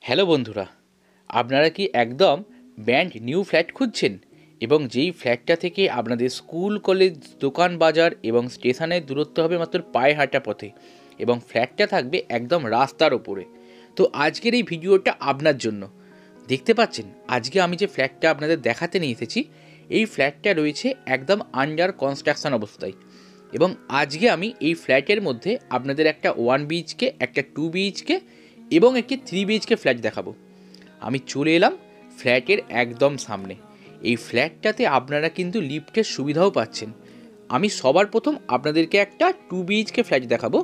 Hello বন্ধুরা, আপনারা কি একদম ব্র্যান্ড নিউ ফ্ল্যাট খুঁজছেন এবং যেই ফ্ল্যাটটা থেকে আপনাদের স্কুল, কলেজ, দোকান, বাজার এবং স্টেশনের দূরত্ব হবে মাত্র পায়ে হাঁটা পথে এবং ফ্ল্যাটটা থাকবে একদম রাস্তার ওপরে। তো আজকের এই ভিডিওটা আপনার জন্য। দেখতে পাচ্ছেন আজকে আমি যে ফ্ল্যাটটা আপনাদের দেখাতে নিয়ে এসেছি, এই ফ্ল্যাটটা রয়েছে একদম আন্ডার কনস্ট্রাকশন অবস্থায় এবং আজকে আমি এই ফ্ল্যাটের মধ্যে আপনাদের একটা 1 BHK, একটা 2 BHK এবং একটি 3 BHK ফ্ল্যাট দেখাবো। আমি চলে এলাম ফ্ল্যাটের একদম সামনে। এই ফ্ল্যাটটাতে আপনারা কিন্তু লিফটের সুবিধাও পাচ্ছেন। আমি সবার প্রথম আপনাদেরকে একটা 2 BHK ফ্ল্যাট দেখাবো,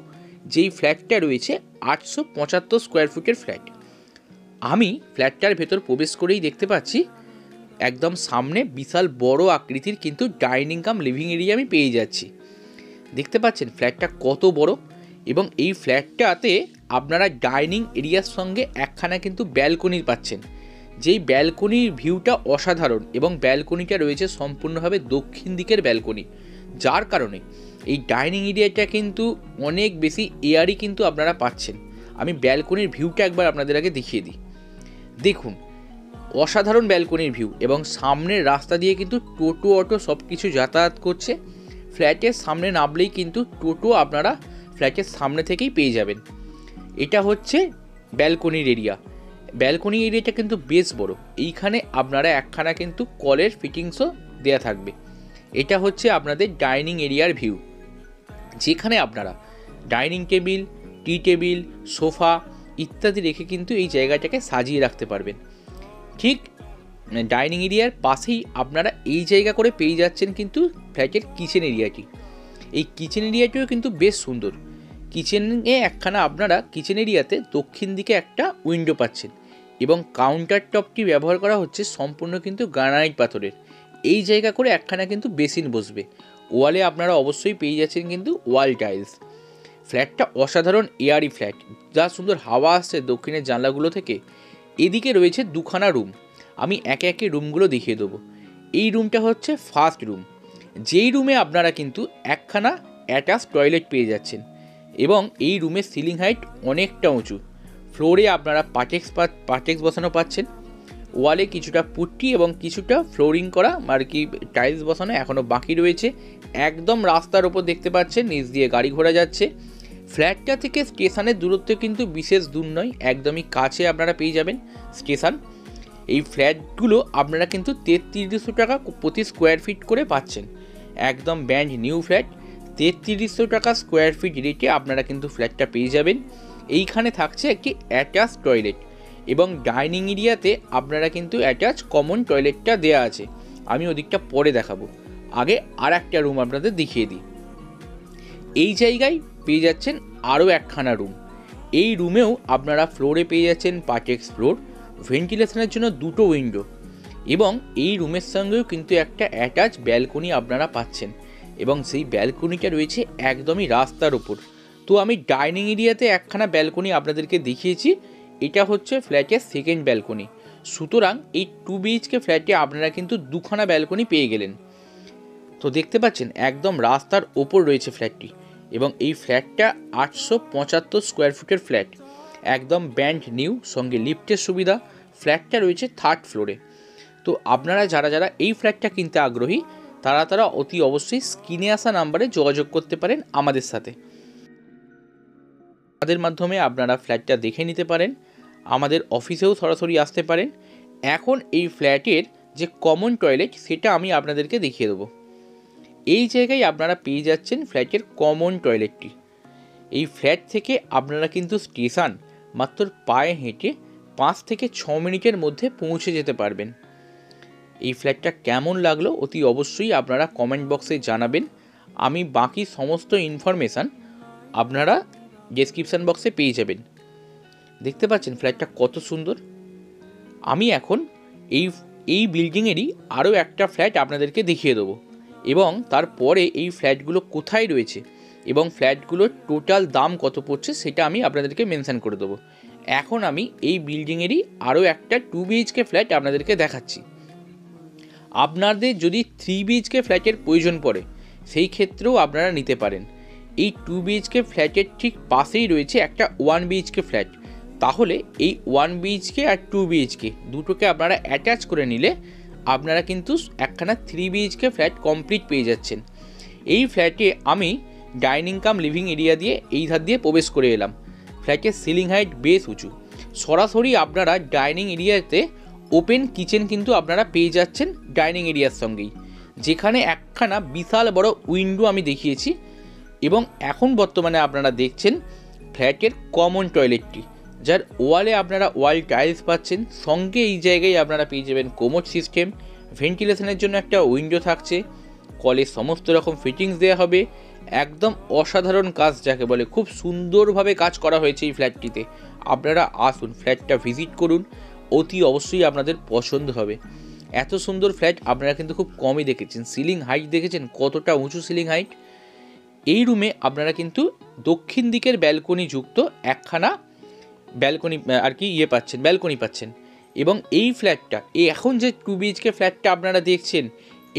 যেই ফ্ল্যাটটা রয়েছে 875 স্কোয়ার ফুটের ফ্ল্যাট। আমি ফ্ল্যাটটার ভেতর প্রবেশ করেই দেখতে পাচ্ছি একদম সামনে বিশাল বড় আকৃতির কিন্তু ডাইনিং কাম লিভিং এরিয়া আমি পেয়ে যাচ্ছি। দেখতে পাচ্ছেন ফ্ল্যাটটা কত বড় এবং এই ফ্ল্যাটটাতে আপনারা ডাইনিং এরিয়ার সঙ্গে একখানা কিন্তু ব্যালকনি পাচ্ছেন, যেই ব্যালকনির ভিউটা অসাধারণ এবং ব্যালকনিটা রয়েছে সম্পূর্ণভাবে দক্ষিণ দিকের ব্যালকনি, যার কারণে এই ডাইনিং এরিয়াটা কিন্তু অনেক বেশি এয়ারি কিন্তু আপনারা পাচ্ছেন। আমি ব্যালকনির ভিউটা একবার আপনাদের আগে দেখিয়ে দিই। দেখুন, অসাধারণ ব্যালকনির ভিউ এবং সামনের রাস্তা দিয়ে কিন্তু টোটো, অটো সব কিছু যাতায়াত করছে। ফ্ল্যাটের সামনে নামলেই কিন্তু টোটো আপনারা ফ্ল্যাটের সামনে থেকেই পেয়ে যাবেন। এটা হচ্ছে ব্যালকনির এরিয়া। ব্যালকনি এরিয়াটা কিন্তু বেশ বড়। এইখানে আপনারা একখানা কিন্তু কলের ফিটিংসও দেয়া থাকবে। এটা হচ্ছে আপনাদের ডাইনিং এরিয়ার ভিউ, যেখানে আপনারা ডাইনিং টেবিল, টি টেবিল, সোফা ইত্যাদি রেখে কিন্তু এই জায়গাটাকে সাজিয়ে রাখতে পারবেন। ঠিক ডাইনিং এরিয়ার পাশেই আপনারা এই জায়গা করে পেয়ে যাচ্ছেন কিন্তু ফ্ল্যাটের কিচেন এরিয়াটি। এই কিচেন এরিয়াটিও কিন্তু বেশ সুন্দর। কিচেনে একখানা আপনারা কিচেন এরিয়াতে দক্ষিণ দিকে একটা উইন্ডো পাচ্ছেন এবং কাউন্টার টপটি ব্যবহার করা হচ্ছে সম্পূর্ণ কিন্তু গ্রানাইট পাথরের। এই জায়গা করে একখানা কিন্তু বেসিন বসবে। ওয়ালে আপনারা অবশ্যই পেয়ে যাচ্ছেন কিন্তু ওয়াল টাইলস। ফ্ল্যাটটা অসাধারণ এয়ারি ফ্ল্যাট, যা সুন্দর হাওয়া আসছে দক্ষিণের জানলাগুলো থেকে। এদিকে রয়েছে দুখানা রুম, আমি একে একে রুমগুলো দেখিয়ে দেবো। এই রুমটা হচ্ছে ফার্স্ট রুম, যেই রুমে আপনারা কিন্তু একখানা অ্যাটাচ টয়লেট পেয়ে যাচ্ছেন এবং এই রুমের সিলিং হাইট অনেকটা উঁচু। ফ্লোরে আপনারা পাটেক্স বসানো পাচ্ছেন। ওয়ালে কিছুটা পুট্টি এবং কিছুটা ফ্লোরিং করা আর কি টাইলস বসানো এখনও বাকি রয়েছে। একদম রাস্তার ওপর দেখতে পাচ্ছেন, নিচ দিয়ে গাড়ি ঘোড়া যাচ্ছে। ফ্ল্যাটটা থেকে স্টেশনের দূরত্ব কিন্তু বিশেষ দূর নয়, একদমই কাছে আপনারা পেয়ে যাবেন স্টেশন। এই ফ্ল্যাটগুলো আপনারা কিন্তু 3300 টাকা প্রতি স্কোয়ার ফিট করে পাচ্ছেন। একদম ব্র্যান্ড নিউ ফ্ল্যাট, 3300 টাকা স্কোয়ার ফিট রেটে আপনারা কিন্তু ফ্ল্যাটটা পেয়ে যাবেন। এইখানে থাকছে একটি অ্যাটাচ টয়লেট এবং ডাইনিং এরিয়াতে আপনারা কিন্তু অ্যাটাচ কমন টয়লেটটা দেওয়া আছে। আমি ওদিকটা পরে দেখাবো, আগে আর একটা রুম আপনাদের দেখিয়ে দিই। এই জায়গায় পেয়ে যাচ্ছেন আরও একখানা রুম। এই রুমেও আপনারা ফ্লোরে পেয়ে যাচ্ছেন পাটেক্স ফ্লোর, ভেন্টিলেশনের জন্য দুটো উইন্ডো এবং এই রুমের সঙ্গেও কিন্তু একটা অ্যাটাচ ব্যালকনি আপনারা পাচ্ছেন এবং সেই ব্যালকনিটা রয়েছে একদমই রাস্তার ওপর। তো আমি ডাইনিং এরিয়াতে একখানা ব্যালকনি আপনাদেরকে দেখিয়েছি, এটা হচ্ছে ফ্ল্যাটের সেকেন্ড ব্যালকনি। সুতরাং এই 2 BHK ফ্ল্যাটে আপনারা কিন্তু দুখানা ব্যালকনি পেয়ে গেলেন। তো দেখতে পাচ্ছেন একদম রাস্তার ওপর রয়েছে ফ্ল্যাটটি এবং এই ফ্ল্যাটটা 875 স্কোয়ার ফুটের ফ্ল্যাট, একদম ব্র্যান্ড নিউ, সঙ্গে লিফটের সুবিধা। ফ্ল্যাটটা রয়েছে 3rd ফ্লোরে। তো আপনারা যারা এই ফ্ল্যাটটা কিনতে আগ্রহী তারা অতি অবশ্যই স্ক্রিনে আসা নাম্বারে যোগাযোগ করতে পারেন আমাদের সাথে। আমাদের মাধ্যমে আপনারা ফ্ল্যাটটা দেখে নিতে পারেন, আমাদের অফিসেও সরাসরি আসতে পারেন। এখন এই ফ্ল্যাটের যে কমন টয়লেট সেটা আমি আপনাদেরকে দেখিয়ে দেবো। এই জায়গায় আপনারা পেয়ে যাচ্ছেন ফ্ল্যাটের কমন টয়লেটটি। এই ফ্ল্যাট থেকে আপনারা কিন্তু স্টেশন মাত্র পায়ে হেঁটে 5 থেকে 6 মিনিটের মধ্যে পৌঁছে যেতে পারবেন। এই ফ্ল্যাটটা কেমন লাগলো অতি অবশ্যই আপনারা কমেন্ট বক্সে জানাবেন। আমি বাকি সমস্ত ইনফরমেশান আপনারা ডেসক্রিপশান বক্সে পেয়ে যাবেন। দেখতে পাচ্ছেন ফ্ল্যাটটা কত সুন্দর। আমি এখন এই বিল্ডিংয়েরই আরও একটা ফ্ল্যাট আপনাদেরকে দেখিয়ে দেবো এবং তারপরে এই ফ্ল্যাটগুলো কোথায় রয়েছে এবং ফ্ল্যাটগুলোর টোটাল দাম কত পড়ছে সেটা আমি আপনাদেরকে মেনশান করে দেবো। এখন আমি এই বিল্ডিংয়েরই আরও একটা 2 BHK ফ্ল্যাট আপনাদেরকে দেখাচ্ছি। আপনাদের যদি 3 BHK ফ্ল্যাটের প্রয়োজন পড়ে সেই ক্ষেত্রেও আপনারা নিতে পারেন। এই 2 BHK ফ্ল্যাটের ঠিক পাশেই রয়েছে একটা 1 BHK ফ্ল্যাট, তাহলে এই 1 BHK আর 2 BHK দুটোকে আপনারা অ্যাটাচ করে নিলে আপনারা কিন্তু একখানা 3 BHK ফ্ল্যাট কমপ্লিট পেয়ে যাচ্ছেন। এই ফ্ল্যাটে আমি ডাইনিং কাম লিভিং এরিয়া দিয়ে এই ধার দিয়ে প্রবেশ করে এলাম। ফ্ল্যাটের সিলিং হাইট বেশ উঁচু, সরাসরি আপনারা ডাইনিং এরিয়াতে ওপেন কিচেন কিন্তু আপনারা পেয়ে যাচ্ছেন ডাইনিং এরিয়ার সঙ্গেই, যেখানে একখানা বিশাল বড় উইন্ডো আমি দেখিয়েছি। এবং এখন বর্তমানে আপনারা দেখছেন ফ্ল্যাটের কমন টয়লেটটি, যার ওয়ালে আপনারা ওয়াল টাইলস পাচ্ছেন, সঙ্গে এই জায়গায় আপনারা পেয়ে যাবেন কোমোড সিস্টেম, ভেন্টিলেশনের জন্য একটা উইন্ডো থাকছে, কলের সমস্ত রকম ফিটিংস দেওয়া হবে। একদম অসাধারণ কাজ যাকে বলে, খুব সুন্দরভাবে কাজ করা হয়েছে এই ফ্ল্যাটটিতে। আপনারা আসুন, ফ্ল্যাটটা ভিজিট করুন, অতি অবশ্যই আপনাদের পছন্দ হবে। এত সুন্দর ফ্ল্যাট আপনারা কিন্তু খুব কমই দেখেছেন। সিলিং হাইট দেখেছেন কতটা উঁচু সিলিং হাইট। এই রুমে আপনারা কিন্তু দক্ষিণ দিকের ব্যালকনি যুক্ত একখানা ব্যালকনি আর কি পাচ্ছেন, ব্যালকনি পাচ্ছেন। এবং এই ফ্ল্যাটটা এখন যে 2 BHK ফ্ল্যাটটা আপনারা দেখছেন,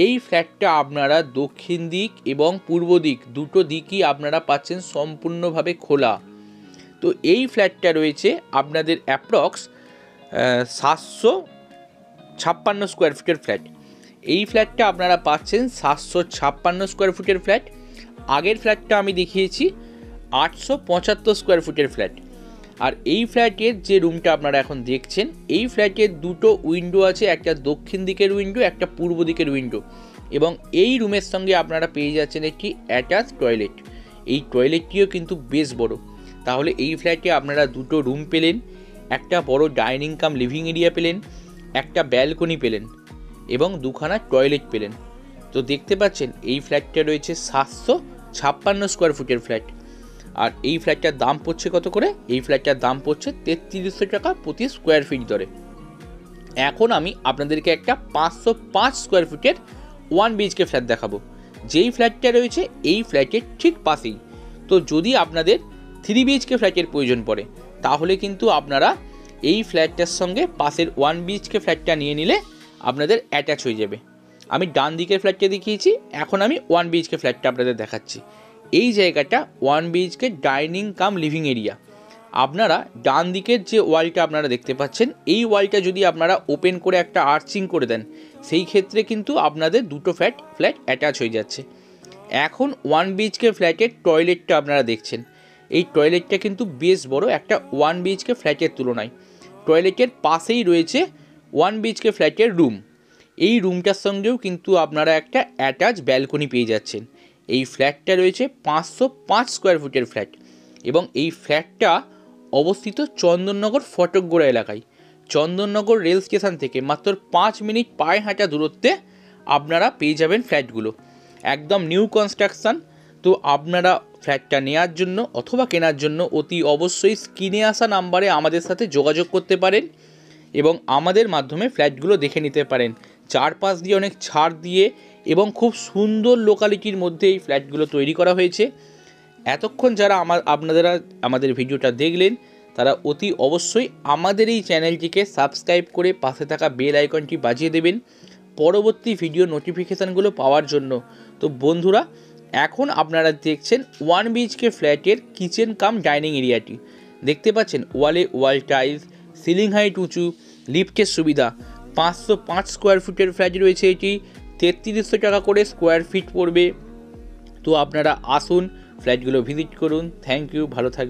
এই ফ্ল্যাটটা আপনারা দক্ষিণ দিক এবং পূর্ব দিক দুটো দিকই আপনারা পাচ্ছেন সম্পূর্ণভাবে খোলা। তো এই ফ্ল্যাটটা রয়েছে আপনাদের অ্যাপ্রক্স 756 স্কোয়ার ফুটের ফ্ল্যাট। এই ফ্ল্যাটটা আপনারা পাচ্ছেন 756 স্কোয়ার ফুটের ফ্ল্যাট। আগের ফ্ল্যাটটা আমি দেখিয়েছি 875 স্কোয়ার ফুটের ফ্ল্যাট। আর এই ফ্ল্যাটের যে রুমটা আপনারা এখন দেখছেন, এই ফ্ল্যাটের দুটো উইন্ডো আছে, একটা দক্ষিণ দিকের উইন্ডো, একটা পূর্ব দিকের উইন্ডো। এবং এই রুমের সঙ্গে আপনারা পেয়ে যাচ্ছেন একটি অ্যাটাচ টয়লেট। এই টয়লেটটিও কিন্তু বেশ বড়। তাহলে এই ফ্ল্যাটে আপনারা দুটো রুম পেলেন, একটা বড় ডাইনিং কাম লিভিং এরিয়া পেলেন, একটা ব্যালকনি পেলেন এবং দুখানা টয়লেট পেলেন। তো দেখতে পাচ্ছেন এই ফ্ল্যাটটা রয়েছে 756 স্কোয়ার ফুটের ফ্ল্যাট। আর এই ফ্ল্যাটটার দাম পড়ছে কত করে? এই ফ্ল্যাটটার দাম পড়ছে 3300 টাকা প্রতি স্কোয়ার ফিট দরে। এখন আমি আপনাদেরকে একটা 505 স্কোয়ার ফুটের 1 BHK ফ্ল্যাট দেখাবো, যেই ফ্ল্যাটটা রয়েছে এই ফ্ল্যাটের ঠিক পাশেই। তো যদি আপনাদের 3 BHK ফ্ল্যাটের প্রয়োজন পড়ে, তাহলে কিন্তু আপনারা এই ফ্ল্যাটটার সঙ্গে পাশের 1 BHK ফ্ল্যাটটা নিয়ে নিলে আপনাদের অ্যাটাচ হয়ে যাবে। আমি ডান দিকের ফ্ল্যাটটা দেখিয়েছি, এখন আমি 1 BHK ফ্ল্যাটটা আপনাদের দেখাচ্ছি। এই জায়গাটা 1 BHK ডাইনিং কাম লিভিং এরিয়া। আপনারা ডান দিকের যে ওয়ালটা আপনারা দেখতে পাচ্ছেন, এই ওয়ালটা যদি আপনারা ওপেন করে একটা আর্চিং করে দেন, সেই ক্ষেত্রে কিন্তু আপনাদের দুটো ফ্ল্যাট অ্যাটাচ হয়ে যাচ্ছে। এখন 1 BHK ফ্ল্যাটের টয়লেটটা আপনারা দেখছেন, এই টয়লেটটা কিন্তু বেশ বড় একটা 1 BHK ফ্ল্যাটের তুলনায়। টয়লেটের পাশেই রয়েছে 1 BHK ফ্ল্যাটের রুম। এই রুমটার সঙ্গেও কিন্তু আপনারা একটা অ্যাটাচ ব্যালকনি পেয়ে যাচ্ছেন। এই ফ্ল্যাটটা রয়েছে 505 স্কোয়ার ফুটের ফ্ল্যাট এবং এই ফ্ল্যাটটা অবস্থিত চন্দননগর ফটকগোড়া এলাকায়। চন্দননগর রেল স্টেশন থেকে মাত্র 5 মিনিট পায়ে হাঁটা দূরত্বে আপনারা পেয়ে যাবেন ফ্ল্যাটগুলো, একদম নিউ কনস্ট্রাকশান। তো আপনারা ফ্ল্যাটটা নেওয়ার জন্য অথবা কেনার জন্য অতি অবশ্যই স্ক্রিনে আসা নাম্বারে আমাদের সাথে যোগাযোগ করতে পারেন এবং আমাদের মাধ্যমে ফ্ল্যাটগুলো দেখে নিতে পারেন। চারপাশ দিয়ে অনেক ছাড় দিয়ে এবং খুব সুন্দর লোকালিটির মধ্যে এই ফ্ল্যাটগুলো তৈরি করা হয়েছে। এতক্ষণ যারা আপনারা আমাদের ভিডিওটা দেখলেন, তারা অতি অবশ্যই আমাদের এই চ্যানেলটিকে সাবস্ক্রাইব করে পাশে থাকা বেল আইকনটি বাজিয়ে দেবেন পরবর্তী ভিডিও নোটিফিকেশানগুলো পাওয়ার জন্য। তো বন্ধুরা, এখন আপনারা দেখছেন 1 BHK ফ্ল্যাটের কিচেন কাম ডাইনিং এরিয়াটি। দেখতে পাচ্ছেন ওয়ালে ওয়াল টাইলস, সিলিং হাইট উঁচু, লিফটের সুবিধা। 505 স্কোয়ার ফুটের ফ্ল্যাট রয়েছে এটি, 3300 টাকা করে স্কোয়ার ফিট পড়বে। তো আপনারা আসুন, ফ্ল্যাটগুলো ভিজিট করুন। থ্যাংক ইউ, ভালো থাকবেন।